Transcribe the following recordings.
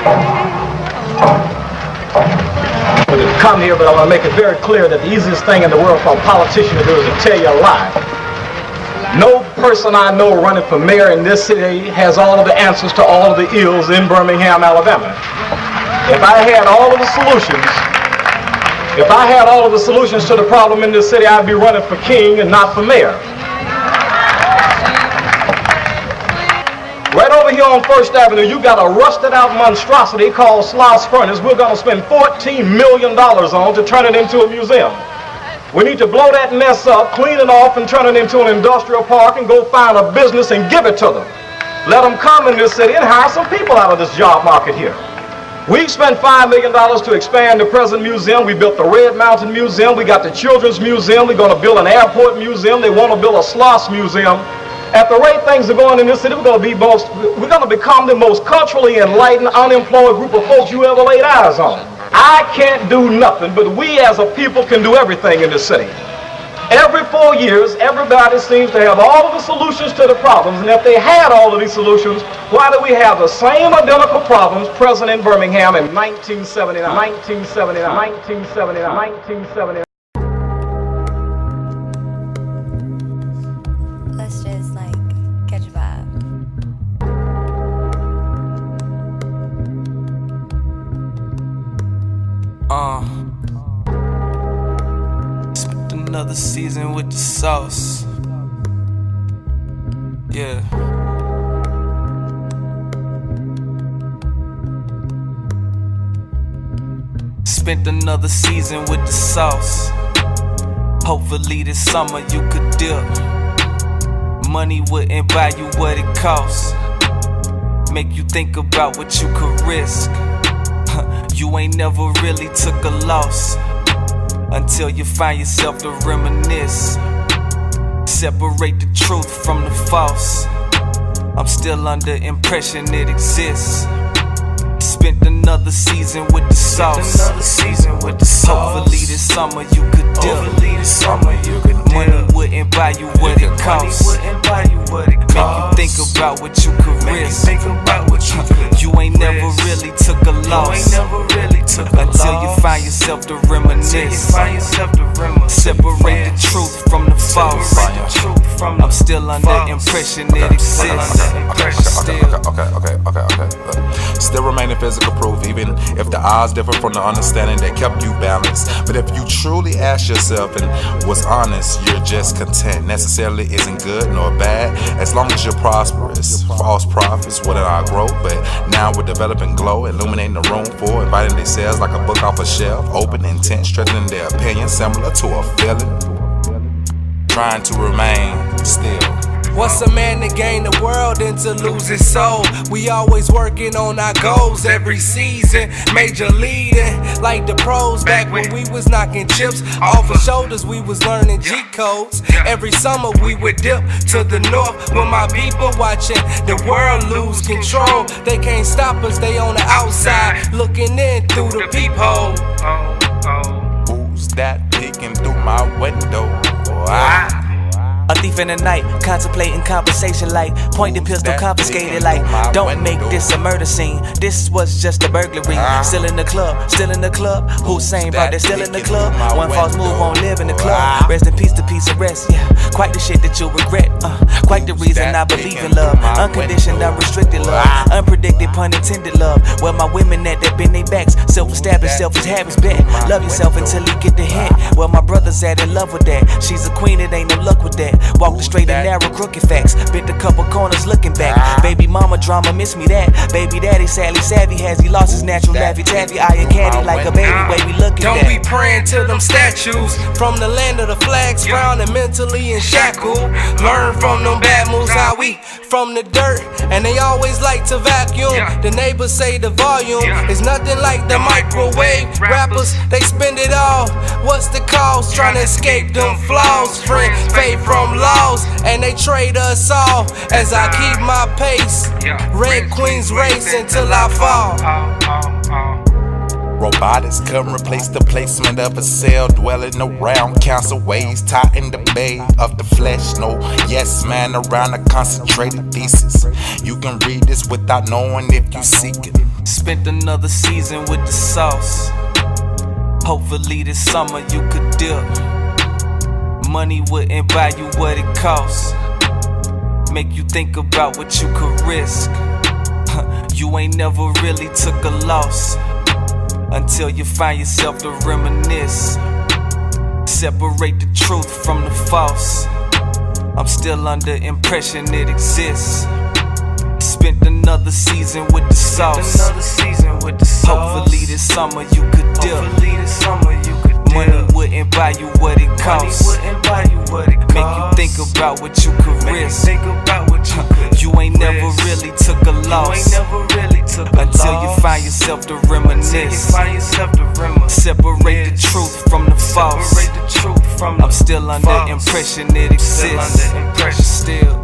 To come here, but I want to make it very clear that the easiest thing in the world for a politician to do is to tell you a lie. No person I know running for mayor in this city has all of the answers to all of the ills in Birmingham, Alabama. If I had all of the solutions to the problem in this city, I'd be running for king and not for mayor. Right over here on First Avenue, you got a rusted out monstrosity called Sloss Furnace we're going to spend $14 million on to turn it into a museum. We need to blow that mess up, clean it off, and turn it into an industrial park and go find a business and give it to them. Let them come in this city and hire some people out of this job market here. We spent $5 million to expand the present museum. We built the Red Mountain Museum. We got the Children's Museum. We're going to build an airport museum. They want to build a Sloss Museum. At the rate things are going in this city, we're going to become the most culturally enlightened, unemployed group of folks you ever laid eyes on. I can't do nothing, but we as a people can do everything in this city. Every 4 years, everybody seems to have all of the solutions to the problems, and if they had all of these solutions, why do we have the same identical problems present in Birmingham in 1979, 1979, 1979, 1979? Let's just catch a vibe. Spent another season with the sauce. Yeah. Spent another season with the sauce. Hopefully this summer you could dip. Money wouldn't buy you what it costs. Make you think about what you could risk. You ain't never really took a loss until you find yourself to reminisce. Separate the truth from the false. I'm still under impression it exists. Spent another season with the sauce. Hopefully this summer you could dip. Money wouldn't buy you what it costs. Make you think about what you could risk. You ain't never really took a loss until you find yourself to reminisce. Separate the truth from the false. I'm still under impression it exists. Still remaining physical proof, even if the odds differ from the understanding that kept you balanced. But if you truly ask yourself and was honest, you're just content. Necessarily isn't good nor bad, as long as you're prosperous. False prophets wouldn't outgrow, but now we're developing glow, illuminating the room for inviting themselves like a book off a shelf. Open intent, strengthening their opinion, similar to a feeling. Trying to remain still. What's a man to gain the world and to lose his soul? We always working on our goals every season. Major leading like the pros back when we was knocking chips off our shoulders. We was learning G codes. Every summer we would dip to the north with my people watching the world lose control. They can't stop us, they on the outside looking in through the peephole. Who's that peeking through my window? A thief in the night, contemplating conversation like pointing pistol confiscated like don't make this a murder scene. This was just a burglary. Still in the club, WhoSaine brought that still in the club. One false move won't live in the club. Rest in peace to peace and rest. Yeah, quite the shit that you'll regret. Quite the reason I believe in love. Unconditioned, unrestricted love. Unpredicted, pun intended love. Where my women at that bend their backs. Self-established, selfish habits bet. Love yourself until you get the hint. Where my brothers at in love with that. She's a queen, it ain't no luck with that. Walk the straight and narrow, crooked facts. Bent a couple corners looking back. Baby mama drama, miss me that. Baby daddy sadly savvy. Has he lost his natural laffy-taffy? Eye and caddy like a baby, way we look at that. Don't be praying to them statues from the land of the flags, frowning mentally and shackled. Learn from them bad moves, how we from the dirt, and they always like to vacuum. The neighbors say the volume is nothing like the microwave. Rappers, they spend it all. What's the cause? Trying to escape them flaws. Friend, fade from laws, and they trade us all as I keep my pace. Red Queen's race until I fall. Robotics couldn't replace the placement of a cell dwelling around council ways, tied in the bay of the flesh. No yes man around a concentrated thesis. You can read this without knowing if you seek it. Spent another season with the sauce. Hopefully this summer you could dip. Money wouldn't buy you what it costs. Make you think about what you could risk. You ain't never really took a loss until you find yourself to reminisce. Separate the truth from the false. I'm still under impression it exists. Spent another season with the sauce. Hopefully this summer you could dip. Money wouldn't buy you what it costs. Make you think about what you could risk. You ain't never really took a loss until you find yourself to reminisce. Separate the truth from the false. I'm still under impression it exists. Still.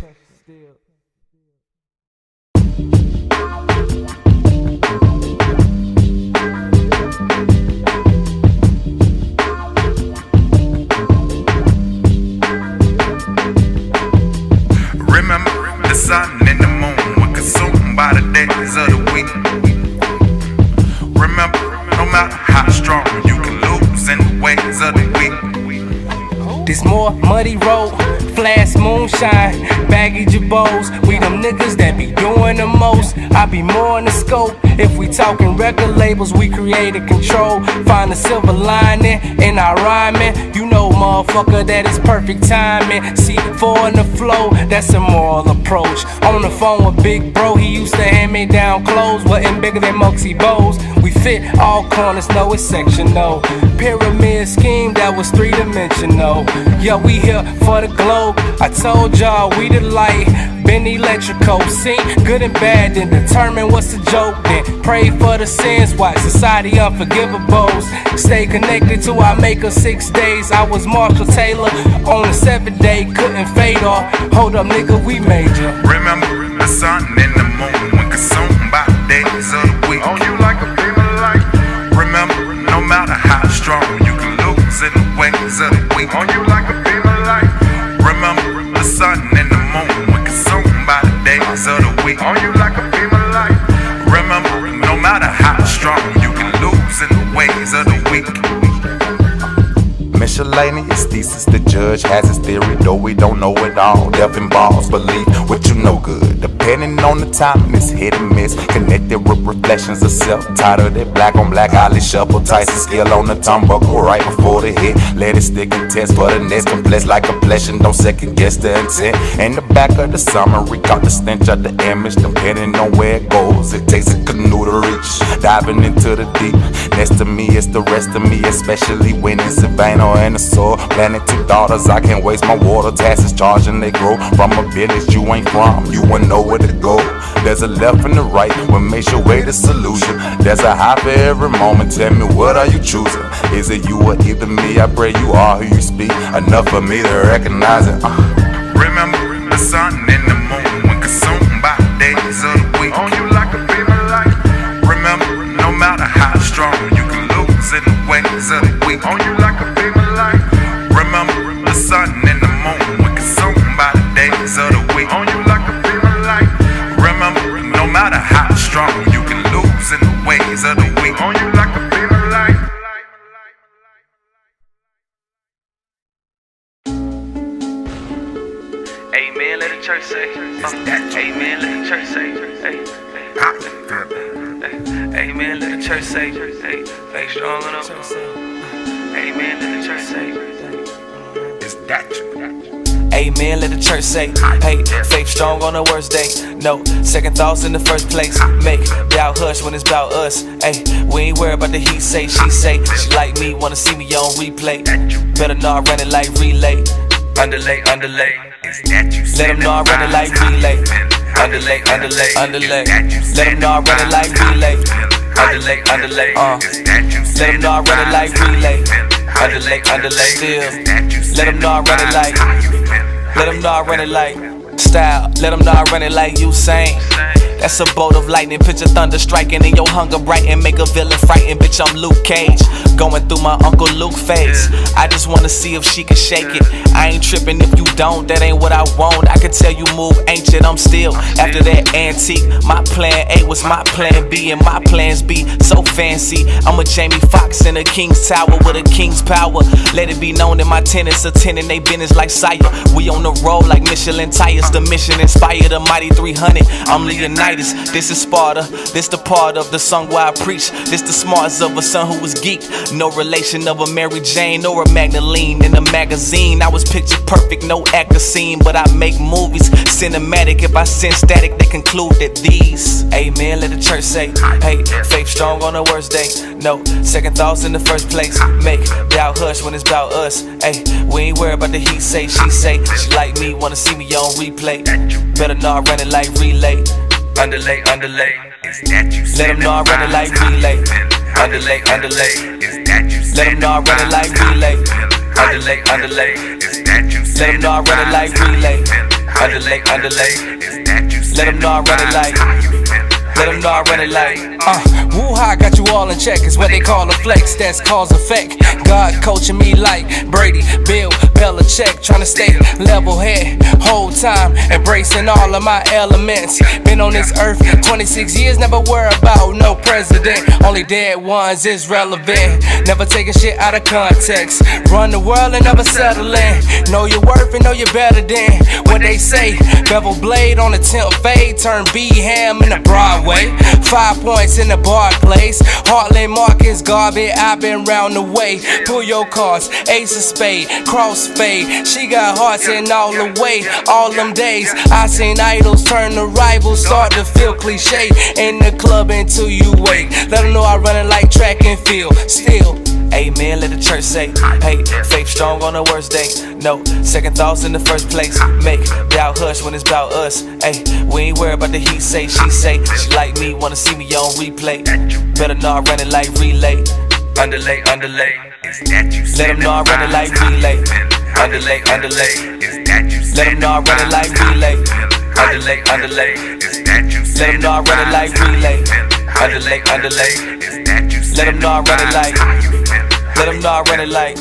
Remember, the sun and the moon were consumed by the days of the week. Remember, no matter how strong you can lose in the ways of the week. This more muddy road, flash moonshine, baggage of bows. We them niggas that be doing the most. I be more in the scope. If we talking record labels, we create a control. Find the silver lining in our rhyming. You know, motherfucker, that is perfect timing. C4 in the flow, that's a moral approach. On the phone with Big Bro, he used to hand me down clothes. Wasn't bigger than Moxie Bows. We fit all corners, no, it's sectional. Pyramid scheme that was three-dimensional. Yo, we here for the globe. I told y'all we the light, been electrical. See, good and bad, then determine what's the joke. Then pray for the sins, watch society unforgivables. Stay connected to our maker 6 days. I was Marshall Taylor on the 7th day, couldn't fade off. Hold up, nigga, we major. Remember, the sun and the moon were consumed by the days of the week. Oh, you like a beam of light. Remember, no matter how strong you can lose in the ways of the week. Oh, you like a beam of light. Remember, the sun and the moon were consumed by the days of the week. Oh, you like a beam of light. Remember, no matter how strong you can lose in the ways of the week. Miscellaneous thesis, the judge has his theory, though we don't know it all. Death involves belief, what you know good. Depending on the timing, it's hit and miss. Connected with reflections of self. Titled it black on black, eyelid shuffle. Tyson skill on the turnbuckle right before the hit. Let it stick and test for the next complex like a blessing. Don't second guess the intent. In the back of the summary, caught the stench of the image. Depending on where it goes, it takes a canoe to reach. Diving into the deep. Next to me is the rest of me, especially when it's a vein or in the soil. Planted 2 daughters, I can't waste my water. Taxes charging, they grow from a village you ain't from. You wouldn't know where to go. There's a left and a right, what makes your way the solution? There's a high for every moment, tell me what are you choosing? Is it you or either me? I pray you are who you speak. Enough for me to recognize it. Remember, the sun and the moon were consumed by the days of the week. Oh, you like a beam of light. Remember, no matter how strong you can lose in the ways of the week. Oh, you like a beam of light. Remember, the sun and the moon were consumed by the days of the week. Oh, you like a beam of light. Remember, no matter how strong you can lose in the ways of the week. Oh, you like a beam of light. Amen, let the church say. Amen, let the church say. Amen, let the church say. Hey, strong enough. Amen, let the church say. Is that you? Amen, let the church say. Hey, faith strong on the worst day. No second thoughts in the first place. Make y'all hush when it's about us. Hey, we ain't worried about the he say, she say. She like me, wanna see me on replay. Better not run it like relay. Underlay. Let them know I run it like relay. Underlay. Let them know I run it like relay. Underlay. Let them know I run it like relay. Underlay. Still. Let them know I run it like. Let them know I run it like style. Let them know I run it like WhoSaine. That's a bolt of lightning, picture thunder striking, and your hunger brighten, make a villain frightened. Bitch, I'm Luke Cage. going through my Uncle Luke phase. I just wanna see if she can shake it. I ain't tripping if you don't, that ain't what I want. I can tell you move ancient, I'm still after that antique. My plan A was my plan B, and my plans be so fancy. I'm a Jamie Foxx in a king's tower with a king's power. Let it be known that my tenants attending they business like sire. We on the road like Michelin tires. The mission inspired a mighty 300. I'm Leonidas, this is Sparta. This the part of the song where I preach. This the smarts of a son who was geeked. No relation of a Mary Jane or a Magdalene in a magazine. I was picture perfect, no actor scene, but I make movies cinematic. If I send static, they conclude that these. Amen, let the church say, hey, faith strong on the worst day. No second thoughts in the first place. Make doubt hush when it's about us. Hey, we ain't worried about the he say, she say. She like me, wanna see me on replay. Better not run it like relay. Underlay, underlay. Let them know I run it like relay. Underlay, underlay. Let them know I run it like relay. Underlay, underlay. Let them know I run it like relay. Underlay, underlay. Let them know I run it like. Let them know I run it like. Woo-ha, got you all in check. It's what they call a flex, that's cause effect. God coaching me like Brady, Bill, Belichick. Trying to stay level head whole time, embracing all of my elements. Been on this earth 26 years, never worry about no president. Only dead ones is relevant. Never taking shit out of context. Run the world and never settle in. Know your worth and know you're better than what they say. Bevel blade on the 10th fade, turn B-ham in the Broadway. 5 points in the bar place. Heartland Marcus, garbage, I've been round the way. Pull your cards, ace of spade, cross fade. She got hearts in all the way. All them days, I seen idols turn to rivals, start to feel cliche. In the club until you wake. Let them know I run it like track and field. Still. Amen, let the church say, hey, faith strong on the worst day. No second thoughts in the first place. Make doubt hush when it's about us. Hey, we ain't worried about the he say, she say. She like me, wanna see me on replay. Better not run it like relay. Underlay, underlay. Let them know I run it like relay. Underlay, underlay. Let them know I run it like relay. Underlay, underlay. Let them know I run it like relay. Underlay, underlay. Let them know I run it like. Let them know I run it like.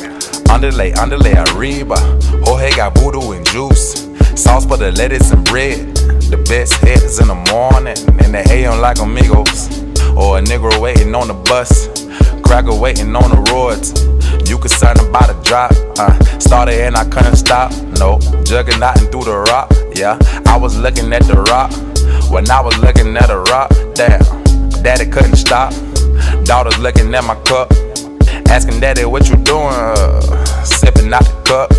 Underlay, underlay, arriba. Jorge got voodoo and juice. Sauce for the lettuce and bread. The best hits in the morning. In the AM like amigos. Or a nigga waiting on the bus. Cracker waiting on the roads. You could sign about a drop. Started and I couldn't stop. No, juggernauting through the rock. Yeah, I was looking at the rock. When I was looking at the rock. Damn, daddy couldn't stop. Daughter's looking at my cup. Asking daddy what you doing, sipping out the cup.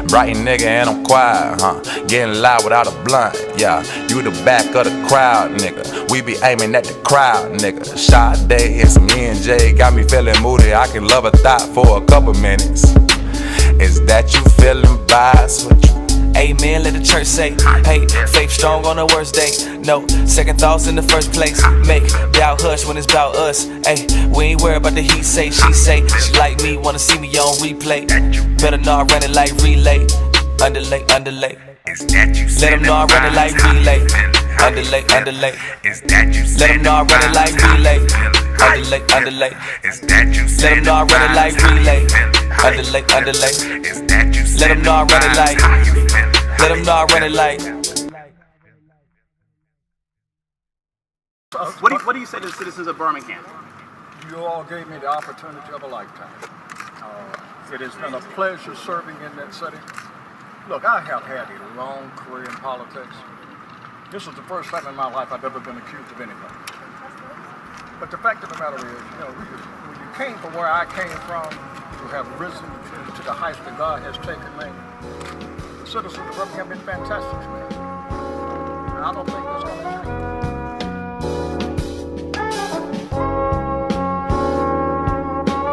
Bright nigga and I'm quiet, getting loud without a blunt. Yeah, you the back of the crowd, nigga. We be aiming at the crowd, nigga. Sade and some E&J got me feeling moody. I can love a thought for a couple minutes. Is that you feeling vibes with you? Amen, let the church say, hey, faith strong on the worst day. No second thoughts in the first place. Make doubt hush when it's about us. Hey, we ain't worried about the he say, she say. She like me, wanna see me on replay. Better not run it like relay. Underlay, underlay. Let them know I run it like relay. Underlay, underlay. Let them know I run it like relay. Underlay, underlay. Let them know I run it like relay. Underlay, underlay. Let them know I run it like. Let them know I run it like. What do you say to the citizens of Birmingham? You all gave me the opportunity of a lifetime. It has been a pleasure serving in that setting. Look, I have had a long career in politics. This is the first time in my life I've ever been accused of anything. But the fact of the matter is, when you came from where I came from, you have risen to the heights that God has taken me. The citizens of Birmingham have been fantastic to me. And I don't think that's going to change.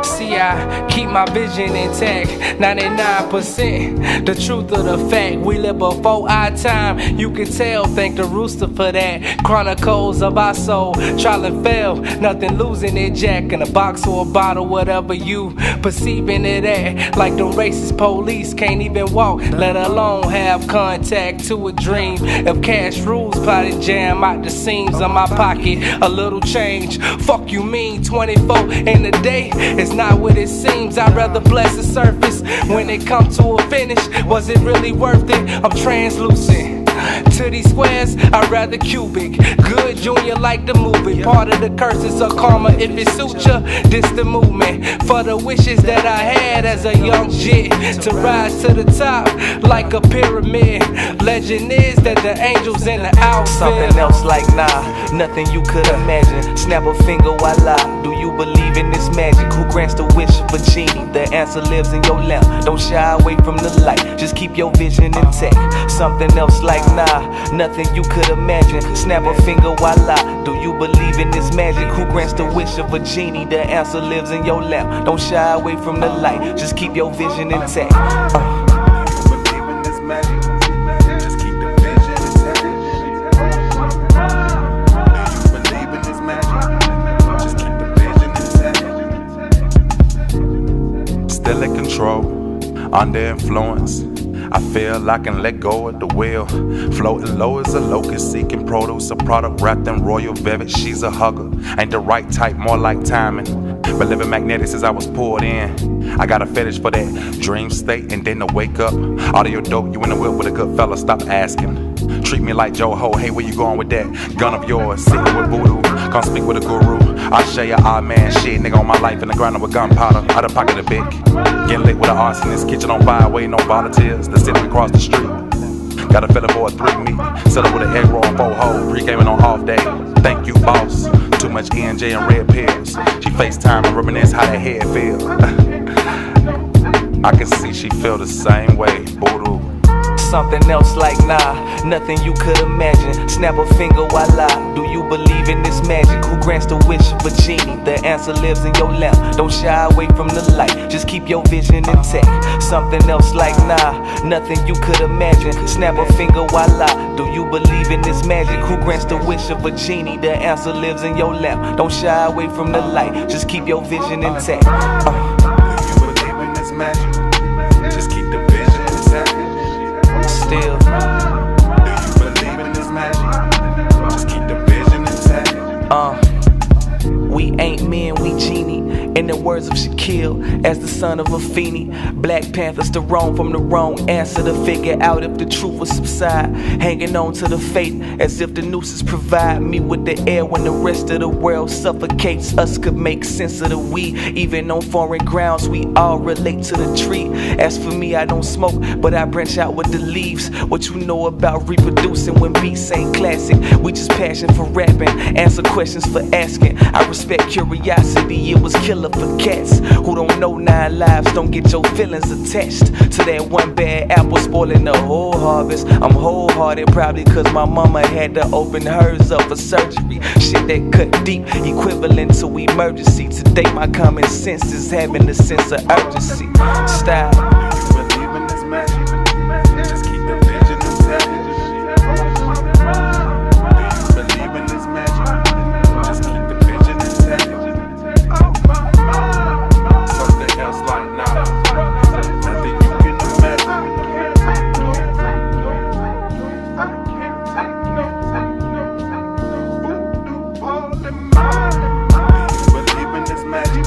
See, I keep my vision intact, 99%. The truth of the fact, we live before our time. You can tell, thank the rooster for that. Chronicles of our soul, trial and fail, nothing losing it, Jack. In a box or a bottle, whatever you perceiving it at. Like the racist police can't even walk, let alone have contact to a dream. If cash rules, plotted jam out the seams of my pocket. A little change, fuck you mean 24 in the day, it's not with what it seems. I'd rather bless the surface. When it comes to a finish, was it really worth it? I'm translucent. To these squares, I'd rather cubic. Good junior like the movie. Part of the curses of karma. If it suits ya, this the movement. For the wishes that I had as a young jit, to rise to the top like a pyramid. Legend is that the angels in the outfit. Something else like nah, nothing you could imagine. Snap a finger, voila. Do you believe in this magic? Who grants the wish of a genie? The answer lives in your lamp. Don't shy away from the light, just keep your vision intact. Something else like nah, nothing you could imagine. Snap a finger, voila. Do you believe in this magic? Who grants the wish of a genie? The answer lives in your lamp. Don't shy away from the light, just keep your vision intact. You believe in this magic? Just keep the vision intact. You believe in this magic? Just keep the vision intact. Still in control, under influence. I feel I can let go of the wheel. Floating low as a locust, seeking produce, a product wrapped in royal velvet. She's a hugger, ain't the right type, more like timing. But living magnetic since I was pulled in. I got a fetish for that dream state and then to wake up. Audio dope, you in the whip with a good fella, stop asking. Treat me like Joe Ho, hey, where you going with that gun of yours? Sitting with voodoo, come speak with a guru. I share your odd man shit, nigga on my life in the ground with gunpowder. Out of pocket a big. Getting lit with an arsonist, kitchen on fire, waiting on volunteers. The city across the street. Got a fella for a 3 meat. Set up with an egg roll on 4 hole. Pre-gaming on off day. Thank you, boss. Too much ENJ and red pills. She FaceTime and reminisce how that head feel. I can see she feel the same way. Voodoo. Something else like nah, nothing you could imagine. Snap a finger, voila. Do you believe in this magic? Who grants the wish of a genie? The answer lives in your lamp. Don't shy away from the light, just keep your vision intact. Something else like nah, nothing you could imagine. Snap a finger, voila. Do you believe in this magic? Who grants the wish of a genie? The answer lives in your lamp. Don't shy away from the light, just keep your vision intact. Do you believe in this magic? Just keep the vision intact. Still. Do you believe in this magic? Just keep the vision intact. We ain't men, we genie. In the words of Shaquille, as the son of a Feeny. Black Panthers to roam from the wrong answer to figure out if the truth will subside. Hanging on to the fate as if the nooses provide me with the air when the rest of the world suffocates. Us could make sense of the we. Even on foreign grounds, we all relate to the tree. As for me, I don't smoke, but I branch out with the leaves. What you know about reproducing when beats ain't classic? We just passion for rapping, answer questions for asking. I respect curiosity, it was killer for cats who don't know 9 lives. Don't get your feelings attached to that one bad apple spoiling the whole harvest. I'm wholehearted, probably cause my mama had to open hers up for surgery. Shit that cut deep, equivalent to emergency. Today my common sense is having a sense of urgency. Style. Do you believe in this magic? Just keep the vision intact. Do you believe in this magic? Just keep the vision intact. Something else like nah, nothing you can imagine. Do you believe in this magic?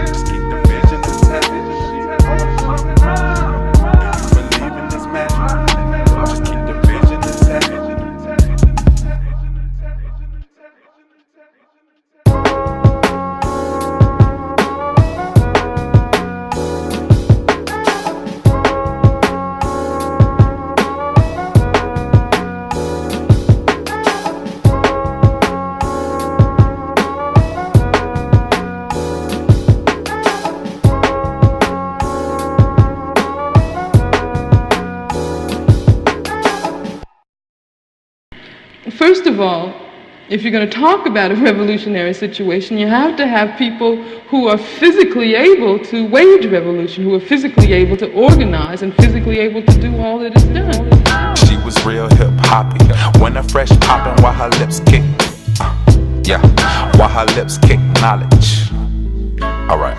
Just keep the vision intact. Do you believe in this magic? Just keep the vision intact. First of all, if you're going to talk about a revolutionary situation, you have to have people who are physically able to wage revolution, who are physically able to organize and physically able to do all that is done. She was real hip hoppy, when her fresh poppin' while her lips kick. Yeah, while her lips kick knowledge. Alright.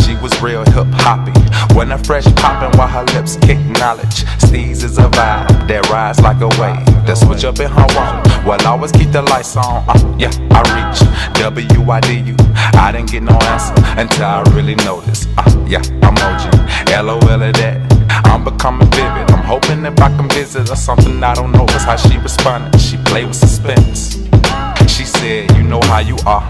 She was real hip hoppy, When a fresh poppin' while her lips kick knowledge. Steez is a vibe that rides like a wave. The switch up in her wall. Well, always keep the lights on. Yeah, I reach WIDU. I didn't get no answer until I really noticed. Yeah, emoji. LOL of that. I'm becoming vivid. I'm hoping if I can visit her something I don't know is how she responded. She played with suspense. She said, you know how you are.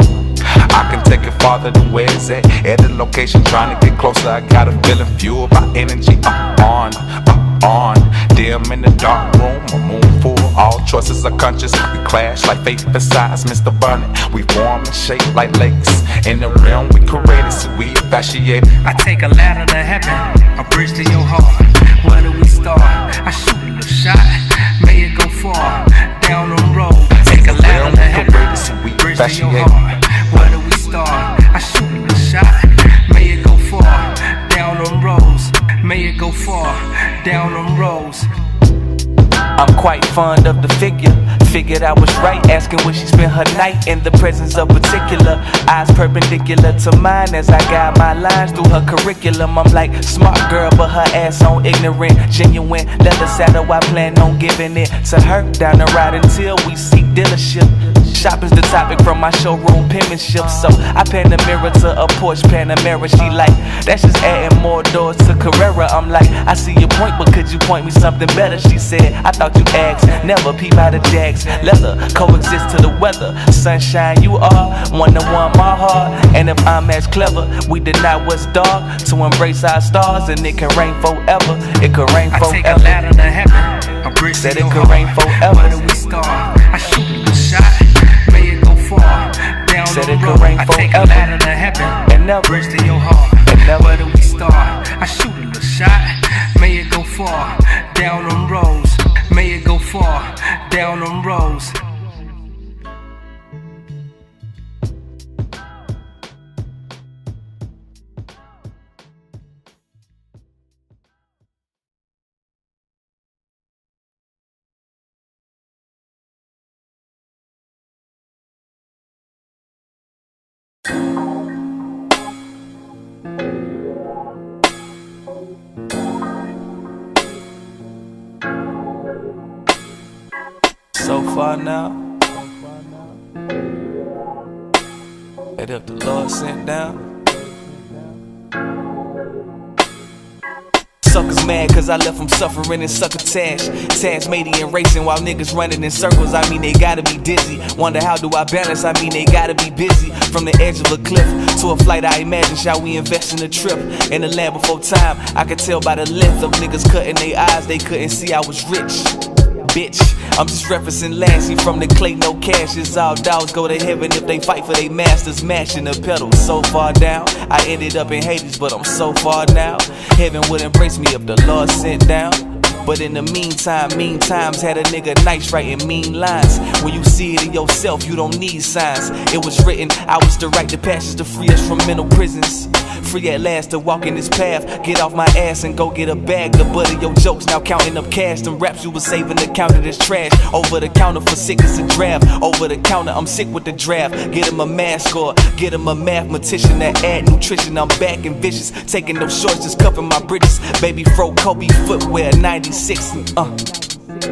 I can take it farther than where it's at. At the location, trying to get closer. I got a feeling fueled by energy. On. Dim in the dark room, a moon full. All choices are conscious. We clash like faith besides Mr. Bunny. We form and shape like lakes. In the realm we created, so we infatuated. I take a ladder to heaven, a bridge to your heart. Where do we start? I shoot a little shot. May it go far down the road. Take a ladder to heaven, a bridge to your heart. Where do we start? I shoot a little shot. May it go far down them roads. May it go far down them roads. I'm quite fond of the figure. Figured I was right, asking where she spent her night in the presence of particular eyes perpendicular to mine as I guide my lines through her curriculum. I'm like smart girl, but her ass on ignorant, genuine. Leather saddle, I plan on giving it to her down the ride until we seek dealership. Shop is the topic from my showroom penmanship. So I pan the mirror to a Porsche Panamera. She like, that's just adding more doors to Carrera. I'm like, I see your point, but could you point me something better? She said, I thought you asked, never peep out of Jags. Leather coexist to the weather. Sunshine, you are one-to-one my heart. And if I'm as clever, we deny what's dark to embrace our stars, and it can rain forever. It can rain forever. I take a ladder to heaven, a bridge said to it your could rain heart. forever. Where do we start? I shoot a shot. May it go far down Said the it could road. rain I take a forever. ladder to heaven, And never. bridge to your heart. And never. Where do we start? I shoot a little shot. May it go far down them roads. May it go far down them roads. So far now, that if the Lord sent down. Suckers mad cause I left them suffering in succotash. Tasmanian racing while niggas running in circles. I mean they gotta be dizzy. Wonder how do I balance? I mean they gotta be busy. From the edge of a cliff to a flight I imagine. Shall we invest in a trip in the land before time? I could tell by the length of niggas cutting their eyes. They couldn't see I was rich. Bitch, I'm just referencing Lassie from the clay, no cash. It's all dogs go to heaven if they fight for their masters, mashing the pedals so far down. I ended up in Hades, but I'm so far now. Heaven would embrace me if the Lord sent down. But in the meantime, mean times had a nigga nice writing mean lines. When you see it in yourself, you don't need signs. It was written, I was to write the passions to free us from mental prisons. Free at last to walk in this path. Get off my ass and go get a bag to butter your jokes. Now counting up cash. Them raps you was saving the counter that's trash. Over the counter for sick as a draft. Over the counter, I'm sick with the draft. Get him a mask or get him a mathematician that add nutrition. I'm back and vicious. Taking no shorts, just cuffing my bridges. Baby fro Kobe footwear 96.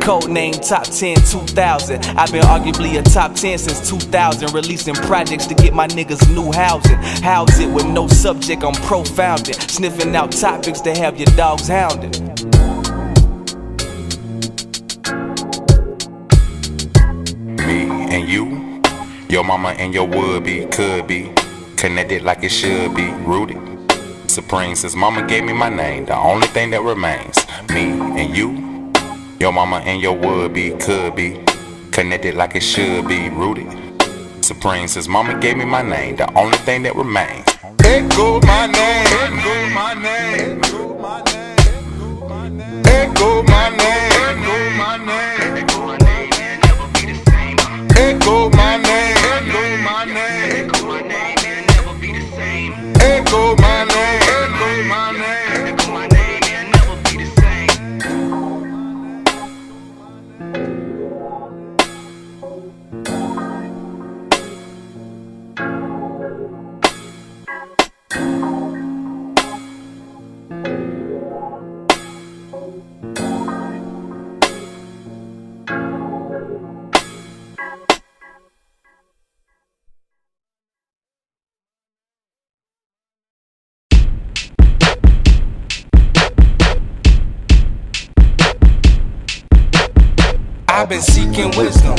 Code name Top 10 2000. I've been arguably a top 10 since 2000. Releasing projects to get my niggas new housing. House it with no subject, I'm profounding. Sniffing out topics to have your dogs hounding. Me and you, your mama and your would-be, could be connected like it should be, rooted supreme. Since mama gave me my name, the only thing that remains. Me and you, your mama and your would-be, could be connected like it should be, rooted supreme. Since mama gave me my name, the only thing that remains. Echo my name, echo my name, echo my name, echo my name, echo my name, echo my name, and never be the same. Echo my name, echo my name, echo my name, and never be the same. Echo my name, echo my name, echo my name, and never be the same. I've been seeking wisdom.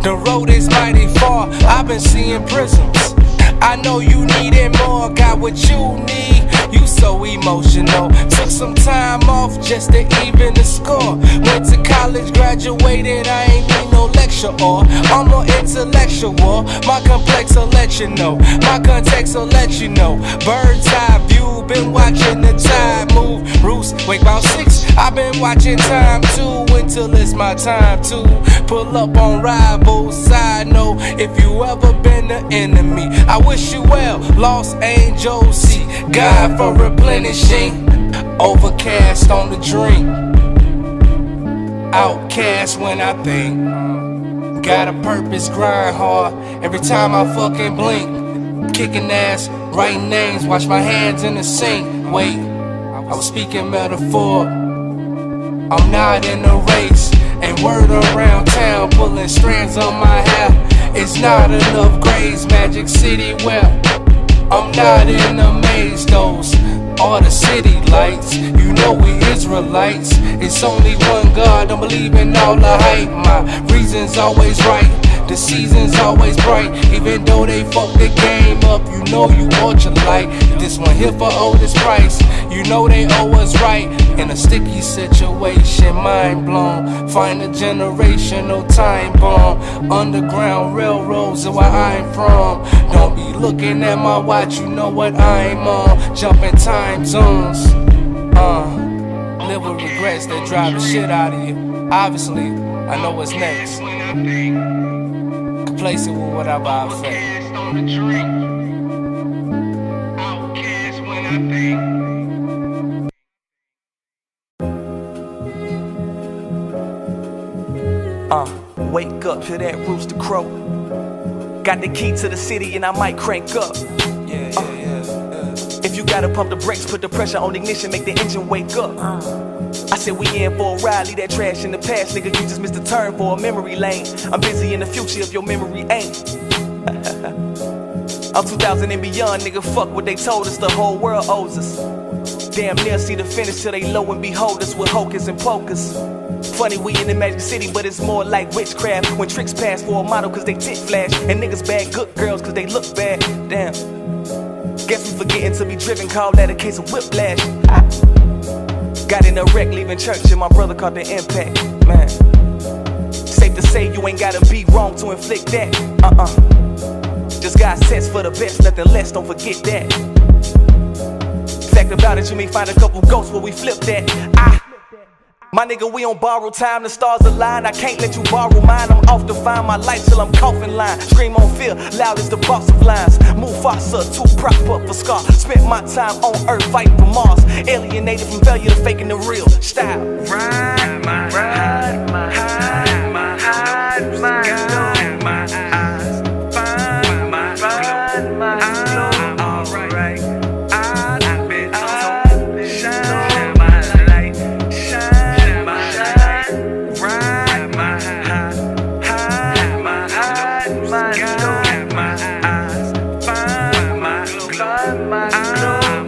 The road is mighty far, I've been seeing prisms. I know you needed more, got what you need. You so emotional. Took some time off just to even the score. Went to college, graduated, I ain't need no lecture or I'm more intellectual. My complex will let you know. My context will let you know. Bird's eye view, been watching the tide move. Roost, wake about 6. I've been watching time too until it's my time to pull up on rivals. Side note, if you ever been the enemy, I wish you well. Lost angels, see God for replenishing. Overcast on the drink. Outcast when I think. Got a purpose, grind hard. Every time I fucking blink. Kicking ass, writing names, watch my hands in the sink. Wait, I was speaking metaphor. I'm not in a race. And word around town, pulling strands on my hair. It's not enough grace, Magic City where I'm not in a maze. Those are the city lights. You know we Israelites. It's only one God, don't believe in all the hype. My reason's always right, the season's always bright. Even though they fuck the game up, you know you ultra light. This one here for oldest price. You know they owe us right. In a sticky situation, mind blown. Find a generational time bomb. Underground railroads are where I'm from. Don't be looking at my watch, you know what I'm on. Jumping time zones. Live with regrets that drive the shit out of you. Obviously, I know what's next. Place it with whatever I feel. Wake up, hear that rooster crow. Got the key to the city and I might crank up. If you gotta pump the brakes, put the pressure on the ignition, make the engine wake up. I said we in for a ride, leave that trash in the past, nigga. You just missed a turn for a memory lane. I'm busy in the future if your memory ain't. I'm 2000 and beyond, nigga. Fuck what they told us, the whole world owes us. Damn near see the finish till they low and behold us with hocus and pocus. Funny we in the Magic City, but it's more like witchcraft. When tricks pass for a model cause they tit flash, and niggas bad good girls cause they look bad. Damn. Guess we forgetting to be driven, call that a case of whiplash. Got in a wreck leaving church and my brother caught the impact. Man, safe to say you ain't gotta be wrong to inflict that. Just got sets for the best, nothing less, don't forget that. Fact about it, you may find a couple ghosts where we flip that. My nigga, we on borrowed time, the stars align. I can't let you borrow mine. I'm off to find my life till I'm coughing line. Scream on fear, loud as the boss of lines. Mufasa, too proper for scar. Spent my time on Earth fighting for Mars. Alienated from failure to faking the real style. Ride my eyes, find my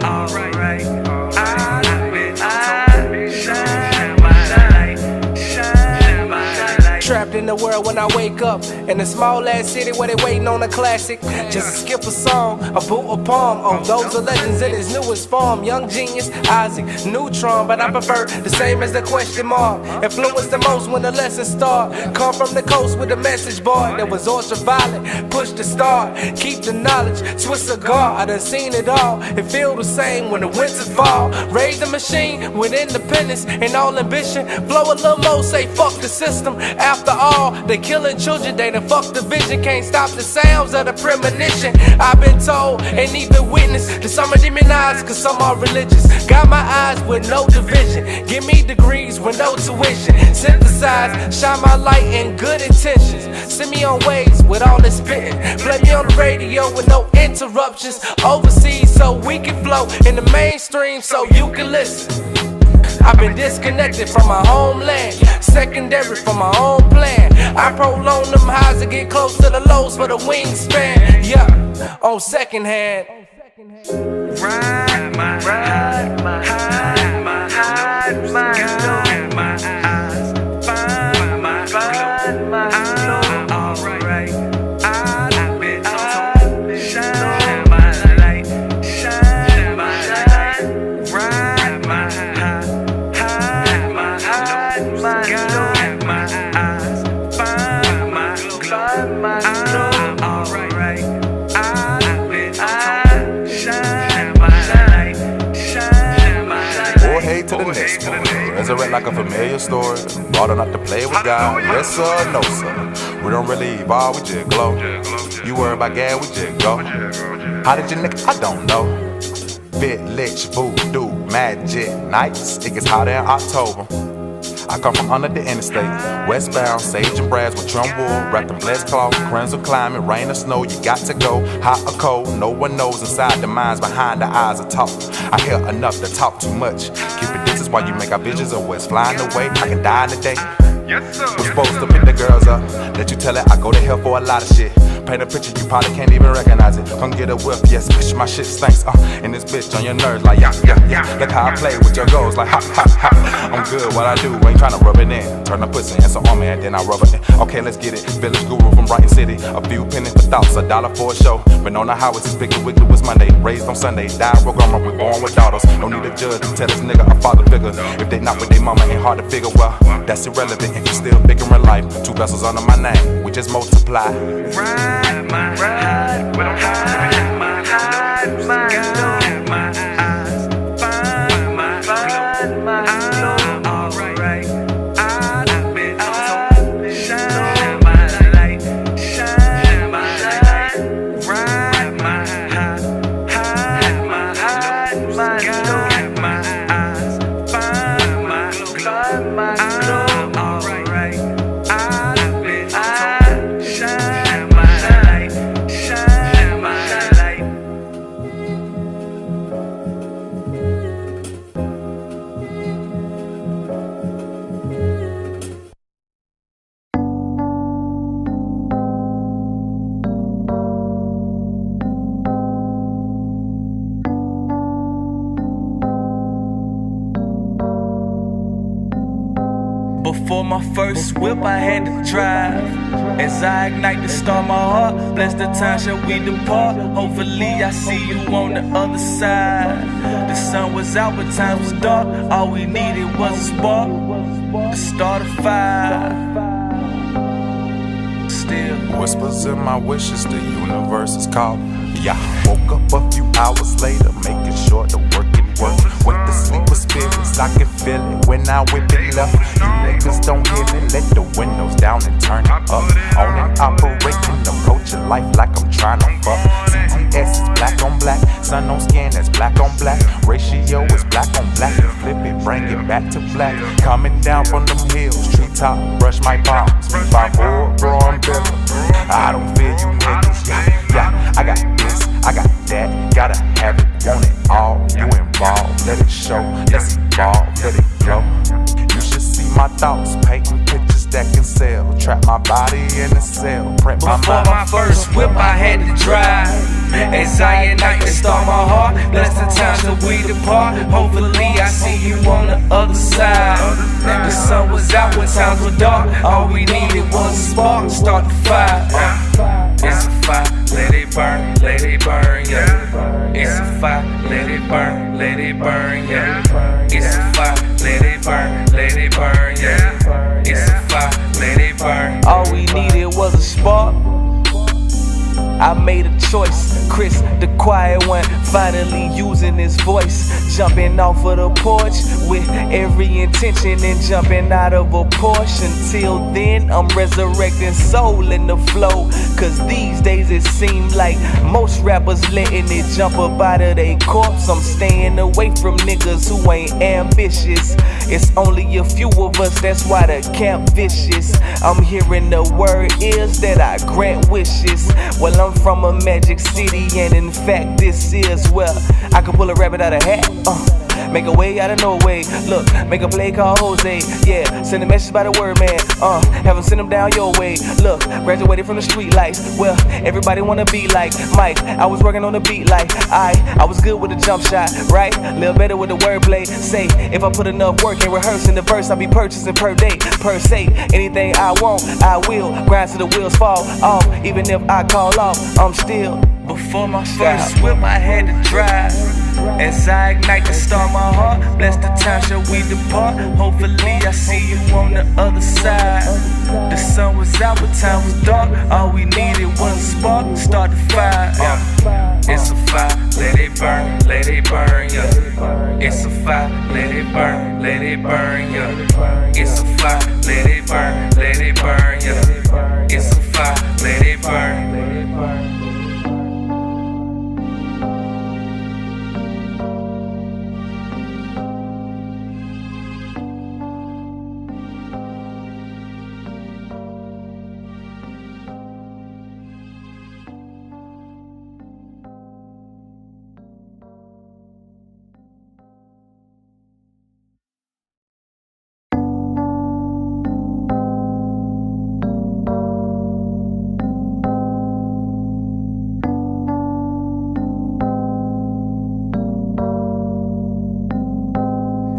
alright. I've been shine my light. Trapped in the world when I wake up in a small ass city where they waiting on a classic. Just to skip a song, a boot, a poem. Oh, those are legends in his newest form. Young genius, Isaac, neutron, but I prefer the same as the question mark. Influence the most when the lessons start. Come from the coast with a message board that was ultraviolet. Push the start, keep the knowledge, twist a guard. I done seen it all. It feel the same when the winters fall. Raise the machine with independence and all ambition. Blow a little more, say fuck the system. After all, they killing children, they done fuck the vision. Can't stop the sounds of the premonition. I've been told and even witnessed that some are demonized cause some are religious. Got my eyes with no division. Give me degrees with no tuition. Synthesize, shine my light in good intentions. Send me on waves with all this spitting. Play me on the radio with no interruptions. Overseas so we can flow in the mainstream so you can listen. I've been disconnected from my homeland, secondary from my own plan. I prolong them highs to get close to the lows for the wingspan. Yeah, on second hand. Ride my eyes, find my To the next one. Resurrect like a familiar story. Brought on up to play with God. Yes sir, no sir. We don't really evolve, we just glow. You worry about gas, we just go. How did you nigga? I don't know. Village, voodoo, magic nights. It gets hotter in October. I come from under the interstate, westbound, sage and brass with drum wool, wrapped in blessed cloth, crayons of climate, rain or snow, you got to go, hot or cold, no one knows inside the minds behind the eyes of talk. I hear enough to talk too much, keep it distance while you make our visions of what's flying away, I can die in a day. We're supposed to pick the girls up, let you tell it, I go to hell for a lot of shit. Paint a picture, you probably can't even recognize it. Come get a whip, yes, bitch, my shit stinks. And this bitch on your nerves like, yeah. Look how I play with your goals like, ha. I'm good, what I do, ain't tryna rub it in. Turn the pussy in some army and then I rub it in. Okay, let's get it. Village guru from Brighton City. A few pennies for thoughts, $1 for a show. Been on the highways since Big Wicked was Monday. Raised on Sunday, died programmer, we born with daughters. Don't need a judge to tell this nigga a father figure. If they not with their mama, ain't hard to figure. Well, that's irrelevant if you still figuring life. 2 vessels under my name, we just multiply. Ride my ride, we don't have to hide my eyes, my eyes, find my glow, alright. I've been told, shine my light, shine my light, ride my hide my eyes, my eyes, find my glow, alright. I've been told, shine my light, shine my light. Before my first whip, I had to drive. As I ignite to start my heart, bless the time shall we depart. Hopefully I see you on the other side. The sun was out, but times was dark. All we needed was a spark to start a fire. Still whispers in my wishes, the universe is calling. Yeah, woke up a few hours later, making sure the work it work. Went to sleep with spirits, I can feel it when I whip it left. You niggas don't hear it, let the windows down and turn it up. On and operating, approaching life like I'm trying to fuck. CTS is black on black, sun on skin that's black on black. Ratio is black on black, and flip it, bring it back to black. Coming down from them hills, treetop, brush my palms. 5'4", growing bigger. I don't fear you niggas, yeah. I got this, I got that, gotta have it, want it all. You involved, let it show, let's evolve, let it glow. You should see my thoughts, painting pictures that can sell. Trap my body in a cell, print my mind. Before my first whip, I had to drive. As I ignite to start my heart, bless the times that we depart. Hopefully I see you on the other side. The sun was out when times were dark. All we needed was a spark to start the fire. It's a fire, let it burn, yeah. It's a fire, let it burn, yeah. It's a fire, let it burn, yeah. It's a fire, let it burn. All we needed was a spark. I made a choice, Chris, the quiet one, finally using his voice. Jumping off of the porch with every intention and jumping out of a Porsche. Until then, I'm resurrecting soul in the flow. Cause these days it seems like most rappers letting it jump up out of their corpse. I'm staying away from niggas who ain't ambitious. It's only a few of us, that's why the camp vicious. I'm hearing the word is that I grant wishes. Well, I'm from a magic city, and in fact, this is where I can pull a rabbit out of hat. Make a way out of no way. Look, make a play called Jose. Yeah, send a message by the word, man. Have them send them down your way. Look, graduated from the street lights. Well, everybody wanna be like Mike. I was working on the beat like I was good with the jump shot, right? Little better with the wordplay. Say, if I put enough work in rehearsing the verse, I'll be purchasing per day, per se. Anything I want, I will. Grind till the wheels fall off. Even if I call off, I'm still. Before my first whip, I had to drive. As I ignite to start my heart, bless the time shall we depart. Hopefully I see you on the other side. The sun was out, but time was dark. All we needed was a spark, start the fire. It's a fire, let it burn, yeah. It's a fire, let it burn, yeah. It's a fire, let it burn, yeah. It's a fire, let it burn.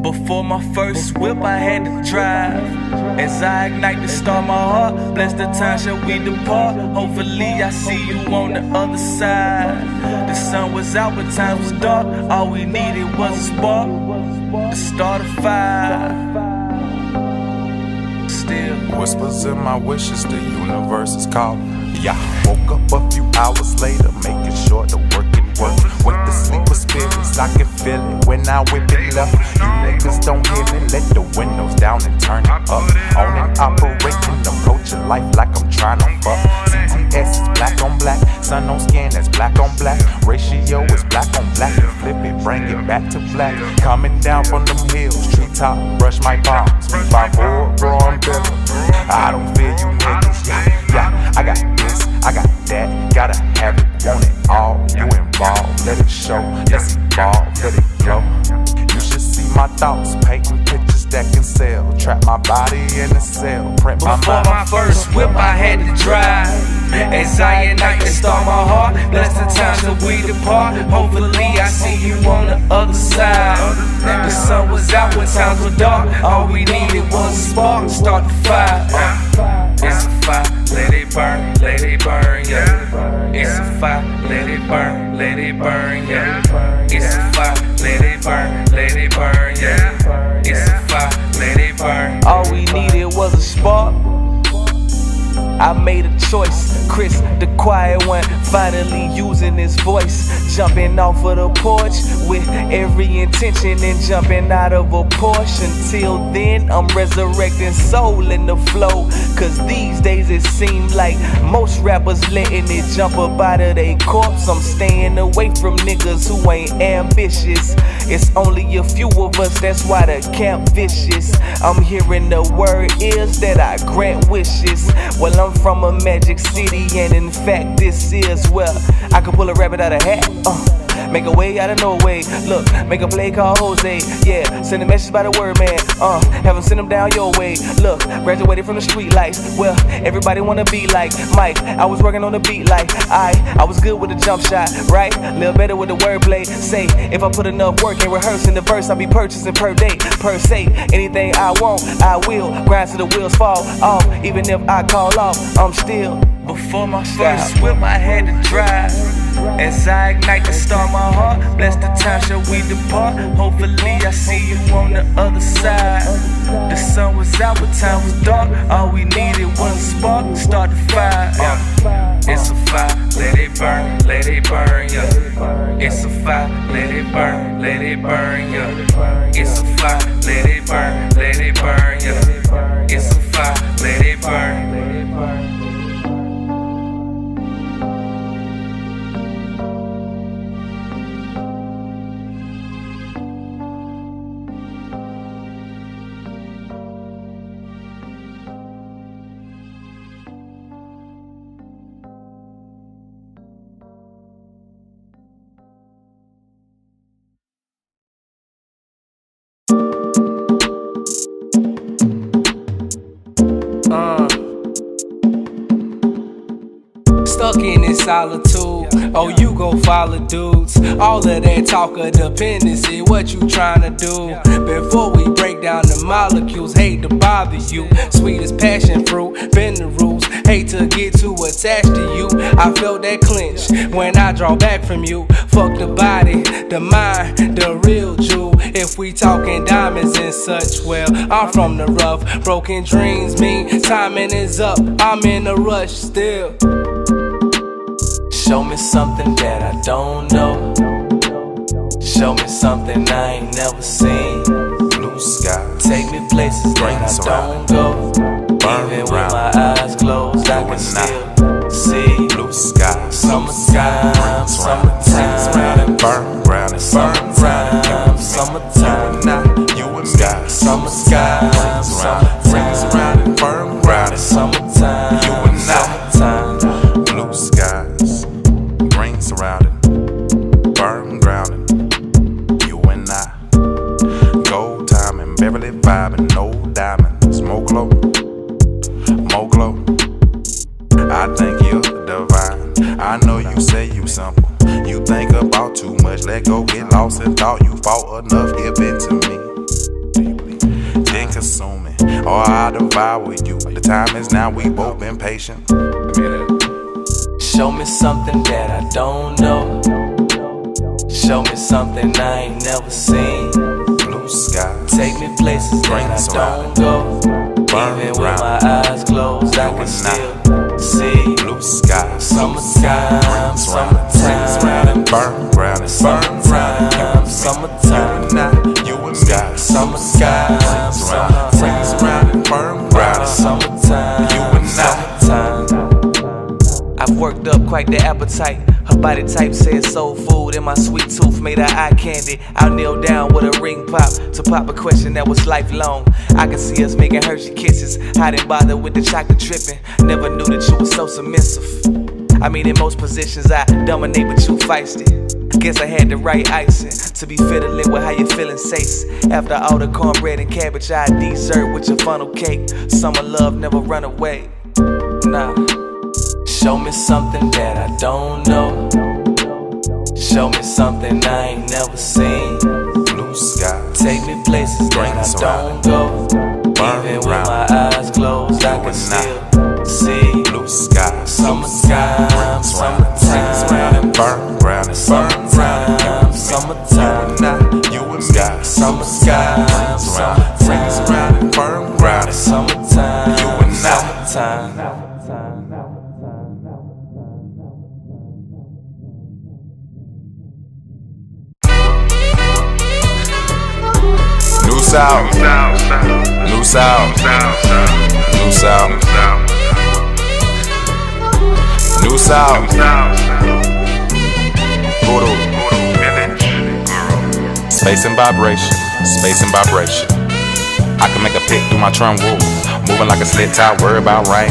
Before my first whip, I had to drive. As I ignite to start my heart, bless the time shall we depart. Hopefully I see you on the other side. The sun was out, but times was dark. All we needed was a spark to start a fire. Still whispers in my wishes, the universe is calling. Yeah, woke up a few hours later, making sure the work it work. With the sleeper spirits, I can feel it when I whip it left. You niggas don't hear me, let the windows down and turn it up. On and operating, approaching life like I'm trying to fuck. CTS is black on black, sun on skin that's black on black. Ratio is black on black, and flip it, bring it back to black. Coming down from them hills, treetop, brush my palms. 3-5-4, growing bigger. I don't fear you niggas, yeah. I got this, I got that, gotta have it, want it all. You involved, let it show, let's evolve, let it glow. You should see my thoughts, painting pictures that can sell. Trap my body in a cell, print my mind. Before my first whip, I had to drive. As I ignite to start my heart, bless the time till we depart. Hopefully I see you on the other side. The sun was out when times were dark. All we needed was a spark to start the fire. It's a fire, let it burn, yeah. It's a fire, let it burn, yeah. It's a fire, let it burn, yeah. It's a fire, let it burn. All we needed was a spark. I made a choice, Chris, the quiet one, finally using his voice. Jumping off of the porch with every intention and jumping out of a Porsche. Until then, I'm resurrecting soul in the flow. Cause these days it seems like most rappers letting it jump up out of their corpse. I'm staying away from niggas who ain't ambitious. It's only a few of us, that's why the camp vicious. I'm hearing the word is that I grant wishes. Well, I'm from a magic city, and in fact this is where I can pull a rabbit out of a hat, make a way out of no way. Look, make a play called Jose, yeah. Send a message by the word, man, have them send them down your way. Look, graduated from the street lights. Well, everybody wanna be like Mike. I was working on the beat like I was good with the jump shot, right? Little better with the wordplay. Say, if I put enough work in rehearsing the verse, I'll be purchasing per day, per se. Anything I want, I will. Grind till the wheels fall off. Even if I call off, I'm still. Before my first whip, I had to drive. As I ignite to start my heart, bless the time shall we depart. Hopefully I see you on the other side. The sun was out, but time was dark. All we needed was a spark to start the fire. It's a fire, let it burn, yeah. It's a fire, let it burn, yeah. It's a fire, let it burn, yeah. It's a fire, let it burn. Stuck in this solitude, Oh, you go follow dudes. All of that talk of dependency, what you tryna do? Before we break down the molecules, hate to bother you. Sweet as passion fruit, bend the rules. Hate to get too attached to you. I felt that clinch when I draw back from you. Fuck the body, the mind, the real jewel. If we talking diamonds and such, well, I'm from the rough. Broken dreams mean timing is up. I'm in a rush still. Show me something that I don't know. Show me something I ain't never seen. Blue sky, take me places that I don't go. Even with my eyes closed, I can still see blue sky, summertime, summertime, burn ground, and summertime, summertime, you and sky, summer sky, summertime, and burn ground, and summertime, you and I, blue skies, green surrounding, burn grounding, you and I, gold time and Beverly vibing, no diamonds, more glow. More glow. I think you're divine. I know you say you simple. You think about too much. Let go, get lost in thought. You fought enough, give it to me. Then consume it, or I'll devour you. The time is now, we both been patient. Show me something that I don't know. Show me something I ain't never seen. Blue sky, take me places that I don't go. Even with my eyes closed, I can still see blue sky, summertime, summertime, burn ground, and summertime, summertime, you and sky, summer sky, summertime, burn ground, summertime, you and I. I've worked up quite the appetite. Her body type says soul food, and my sweet tooth made her eye candy. I'll kneel down with a ring pop to pop a question that was lifelong. I can see us making Hershey kisses. I didn't bother with the chocolate dripping. Never knew that you were so submissive. I mean, in most positions I dominate, but you feisty. Guess I had the right icing to be fiddling with how you feeling, Sace. After all the cornbread and cabbage, I dessert with your funnel cake. Summer love never run away. Nah. Show me something that I don't know. Show me something I ain't never seen. blue sky, take me places that I don't go. Even with my eyes closed, I can still see blue sky, summertime, summertime, burn ground, and summertime, summertime, you and sky, summer sky, summertime, burn ground, and summertime, you and summertime. New South, New South, New South, New South, Guru, space and vibration, space and vibration. I can make a pick through my trunk wall, moving like a slit tie, worry about rain,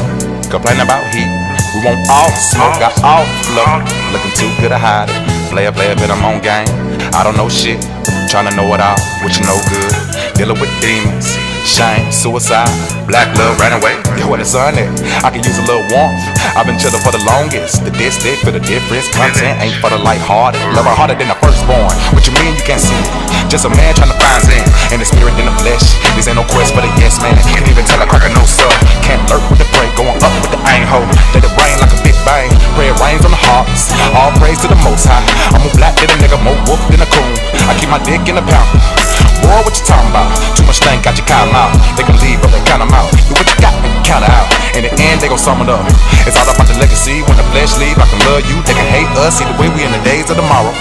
complain about heat. We want all the smoke, got all the flow, looking too good to hide it. Player, but I'm on game. I don't know shit, tryna know it all, what you know good. Dealing with demons, shame, suicide, black love ran away. Yo, where the sun at? I can use a little warmth. I've been chillin' for the longest. The diss stick for the difference. Content ain't for the lighthearted. Love her harder than the firstborn. What you mean you can't see it? Just a man trying to find zen in the spirit in the flesh. This ain't no quest for the yes man. Can't even tell a cracker no sir. Can't lurk with the break, going up with the aim hoe. Let it rain like a big bang. Pray it rains on the harvest. All praise to the most high. I'm more black than a nigga, more wolf than a coon. I keep my dick in the pound. Boy, what you talking about? Too much thing, got you caught out. They can leave, but they count them out. Do what you got, they can count it out. In the end, they gon' sum it up. It's all about the legacy. When the flesh leave, I can love you. They can hate us. Either way, we in the days of tomorrow.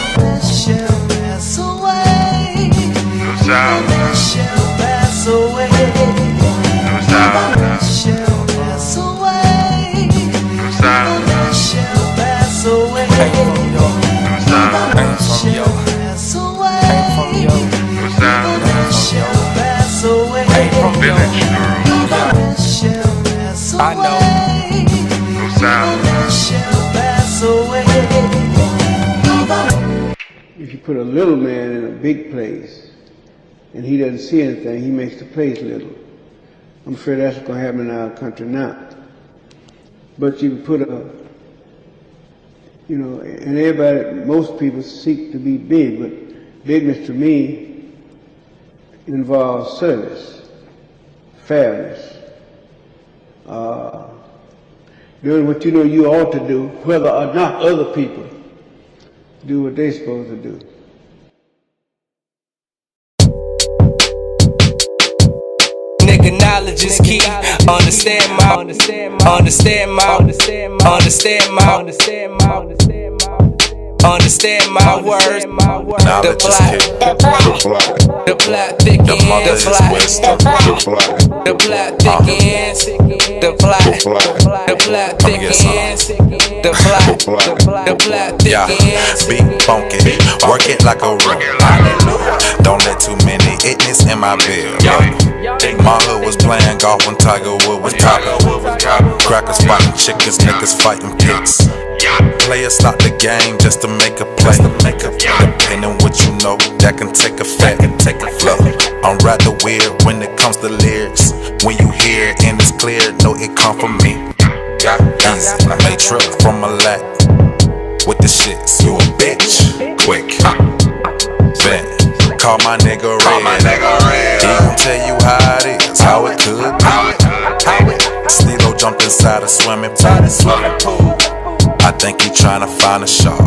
I know. If you put a little man in a big place and he doesn't see anything, he makes the place little. I'm afraid that's what's going to happen in our country now. But you put a You know, and everybody, most people seek to be big, but bigness to me involves service, fairness, doing what you know you ought to do, whether or not other people do what they're supposed to do. Nigga, knowledge is key. Understand my words. Understand my words. The plot thickens. The plot thickens. The plot thickens. The plot thickens. Beat funky, work it like a room. Don't let too many itness in my bill. My hood was playing golf when Tiger Wood was topping. Crackers fighting chickens, niggas fighting pigs. Players stop the game just to make a play. Depending what you know, that can take effect. Look, I'm rather weird when it comes to lyrics. When you hear it and it's clear, know it come from me. Easy, may trip from a lack. With the shits, you a bitch. Quick, bent. Call my nigga Red. He gon' tell you how it is, how it could be. Stilo jumped inside a swimming pool. I think he tryna find a shark.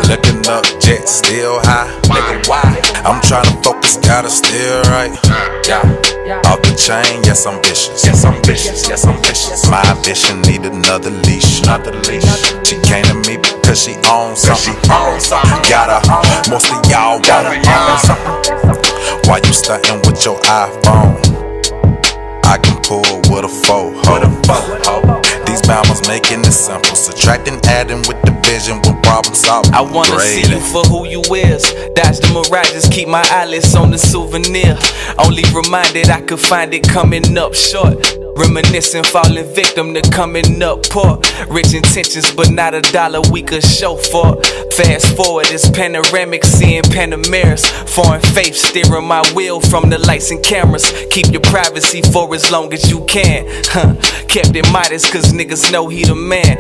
Looking up, jet still high. Nigga, why? I'm tryna focus, gotta steer right. Off the chain, yes I'm vicious. My ambition need another leash. She came to me because she owns something. Got her, most of y'all wanna own something. Why you stuntin' with your iPhone? I can pull with a foe. These bombers making it simple, subtracting, adding with division when problem solved. I wanna see you for who you is. Dodge the mirages, keep my eyelids on the souvenir. Only reminded I could find it coming up short. Reminiscing, falling victim to coming up poor. Rich intentions, but not a dollar we could show for. Fast forward, it's panoramic, seeing Panameras. Foreign faith steering my wheel from the lights and cameras. Keep your privacy for as long as you can. Kept it modest, cause niggas know he the man.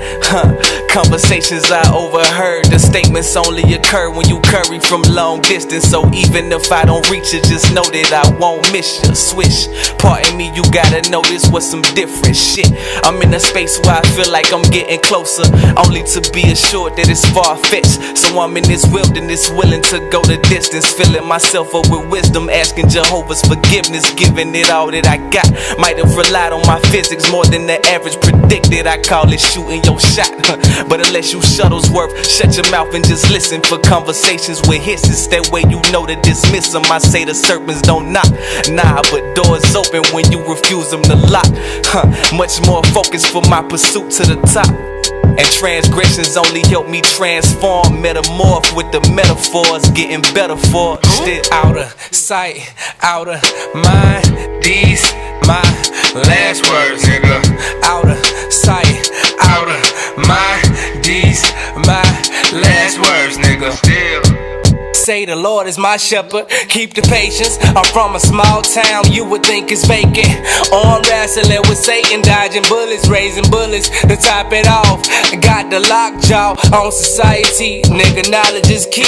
Conversations I overheard, the statements only occur when you curry from long distance. So even if I don't reach you, just know that I won't miss you. Swish, pardon me, you gotta know this was some different shit. I'm in a space where I feel like I'm getting closer, only to be assured that it's far-fetched. So I'm in this wilderness, willing to go the distance, filling myself up with wisdom, asking Jehovah's forgiveness, giving it all that I got. Might have relied on my physics more than the average predicted. I call it shooting your shot. But unless you Shuttlesworth, shut your mouth and just listen for conversations with hisses. That way you know to dismiss them. I say the serpents don't knock, nah, but doors open when you refuse them to lock. Much more focus for my pursuit to the top. And transgressions only help me transform, metamorph with the metaphors, getting better for it. Still outer sight, outer mind. These my last words, nigga. Outer sight, outer mind. These my last words, nigga. Still say the Lord is my shepherd, keep the patience. I'm from a small town, you would think it's vacant. Arm wrestling with Satan, dodging bullets, raising bullets to top it off. Got the lockjaw on society, nigga, knowledge is key.